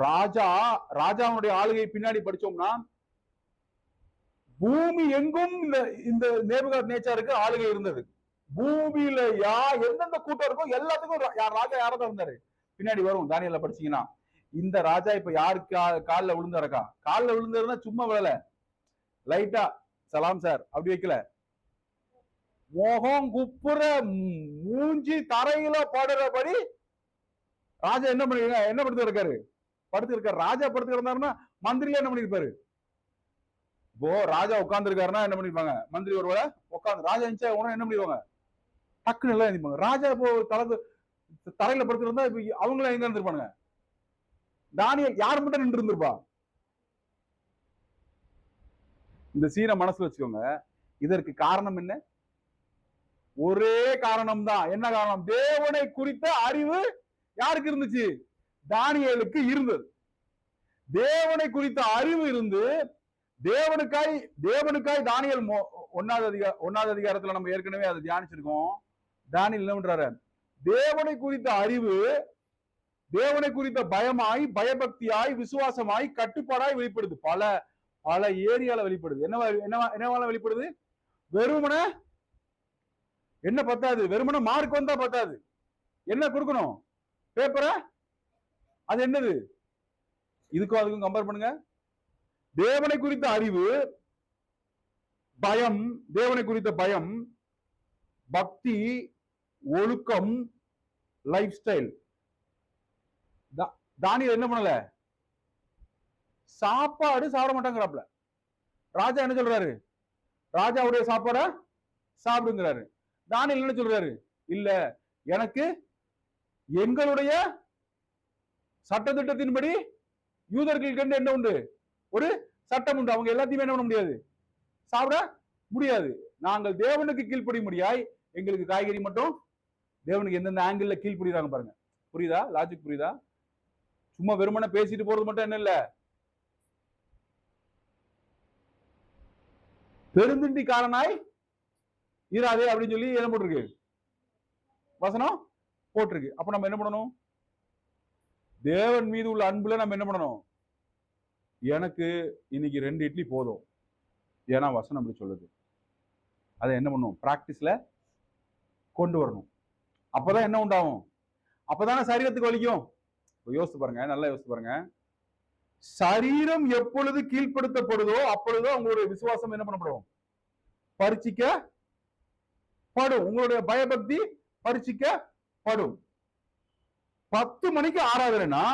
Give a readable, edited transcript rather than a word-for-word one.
ராஜாவுடைய ஆளுகை பின்னாடி படிச்சோம்னா பூமி எங்கும் இந்த நேபுகாத் நேச்சாருக்கு ஆளுகை இருந்தது. பூமியில எந்தெந்த கூட்டம் இருக்கோ எல்லாத்துக்கும் ராஜா யாரதான் இருந்தாரு பின்னாடி வரும். தானியல்ல படிச்சீங்கன்னா இந்த ராஜா இப்ப யாருக்கு காலில் விழுந்தாருக்கா? காலில் விழுந்தாருன்னா சும்மா விழல, லைட்டா சலாம் சார் அப்படி வைக்கல, மோகம் குப்புற மூஞ்சி தரையில படுறபடி ராஜா என்ன படுத்து இருக்காரு? படுத்து இருக்காரு. ராஜா படுத்து இருந்தாருன்னா மந்திரில என்ன பண்ணிருப்பாரு? இப்போ ராஜா உட்கார்ந்து இருக்காருன்னா என்ன பண்ணிருப்பாங்க? மந்திரி ஒருவேளை உட்காந்து ராஜா இருந்துச்சா என்ன பண்ணிடுவாங்க? டக்குன்னு எல்லாம் எழுதிப்பாங்க. ராஜா இப்போ தரையில படுத்து இருந்தா இப்ப அவங்களும் எங்க இருந்திருப்பானுங்க? தானியல் யார் மட்டும் நின்று இருந்திருப்பா? இந்த சீனை மனசுல வச்சுக்கோங்க. இதற்கு காரணம் என்ன? ஒரே காரணம் தான். என்ன காரணம்? தேவனை குறித்த அறிவு யாருக்கு இருந்துச்சு? தானியேலுக்கு இருந்தது. தேவனை குறித்த அறிவு இருந்து தேவனுக்காய் தானியேல் 1வது அதிகாரத்துல நம்ம ஏற்கனவே அதை தியானிச்சிருக்கோம். தானியேல் என்ன பண்றாரு? தேவனை குறித்த அறிவு, தேவனை குறித்த பயமாய், பயபக்தியாய், விசுவாசமாய், கட்டுப்பாடாய் வெளிப்படுது. பல ஏரியால வெளிப்படுது. என்னவால வெளிப்படுது? வெறுமன என்ன பத்தாது, வெறுமன மார்க் வந்தா பத்தாது. என்ன கொடுக்கணும்? பேப்பரை. அது என்னது? இதுக்கும் அதுக்கும் கம்பேர் பண்ணுங்க. தேவனை குறித்த அறிவு, பயம், தேவனை குறித்த பயம், பக்தி, ஒழுக்கம், லைஃப் ஸ்டைல். தானியேல் என்ன பண்ணல? சாப்பாடு சாப்பிட மாட்டாங்கிறாப்ல. ராஜா என்ன சொல்றாரு? ராஜாவுடைய சாப்பாட சாப்பிடுங்கிறாரு. தானியேல் என்ன சொல்றாரு? இல்ல, எனக்கு எங்களுடைய சட்டத்திட்டத்தின்படி யூதர்களுக்கு என்ன உண்டு? ஒரு சட்டம் உண்டு. அவங்க எல்லாத்தையுமே என்ன பண்ண முடியாது? சாப்பிட முடியாது. நாங்கள் தேவனுக்கு கீழ்ப்படி முடியாய் எங்களுக்கு காய்கறி மட்டும் தேவனுக்கு எந்தெந்த ஆங்கிள் கீழ்படுறாங்க பாருங்க. புரியுதா? லாஜிக் புரியுதா? சும்மா வெறுமனே பேசிட்டு போறது மட்டும் என்ன இல்ல, பெருந்திண்டிக்காரனாய் இராதே அப்படின்னு சொல்லி என்ன போட்டிருக்கு? வசனம் போட்டிருக்கு. அப்ப நம்ம என்ன பண்ணணும்? தேவன் மீது உள்ள அன்புல நம்ம என்ன பண்ணணும்? எனக்கு இன்னைக்கு 2 இட்லி போதும், ஏன்னா வசனம் அப்படி சொல்லுது. அதை என்ன பண்ணும்? பிராக்டிஸ்ல கொண்டு வரணும். அப்பதான் என்ன உண்டாகும்? அப்பதானே சரீரத்துக்கு வலிக்கும். யோசிச்சு பாருங்க, நல்லா யோசிச்சு பாருங்க. சரீரம் எப்பொழுது கீழ்ப்படுத்தப்படுதோ அப்பொழுதோ உங்களுடைய விசுவாசம் என்ன பண்ணப்படும்? பரீட்சிக்கப்படும். உங்களுடைய பயபக்தி பரீட்சிக்கப்படும். 10 மணிக்கு ஆராதனைனா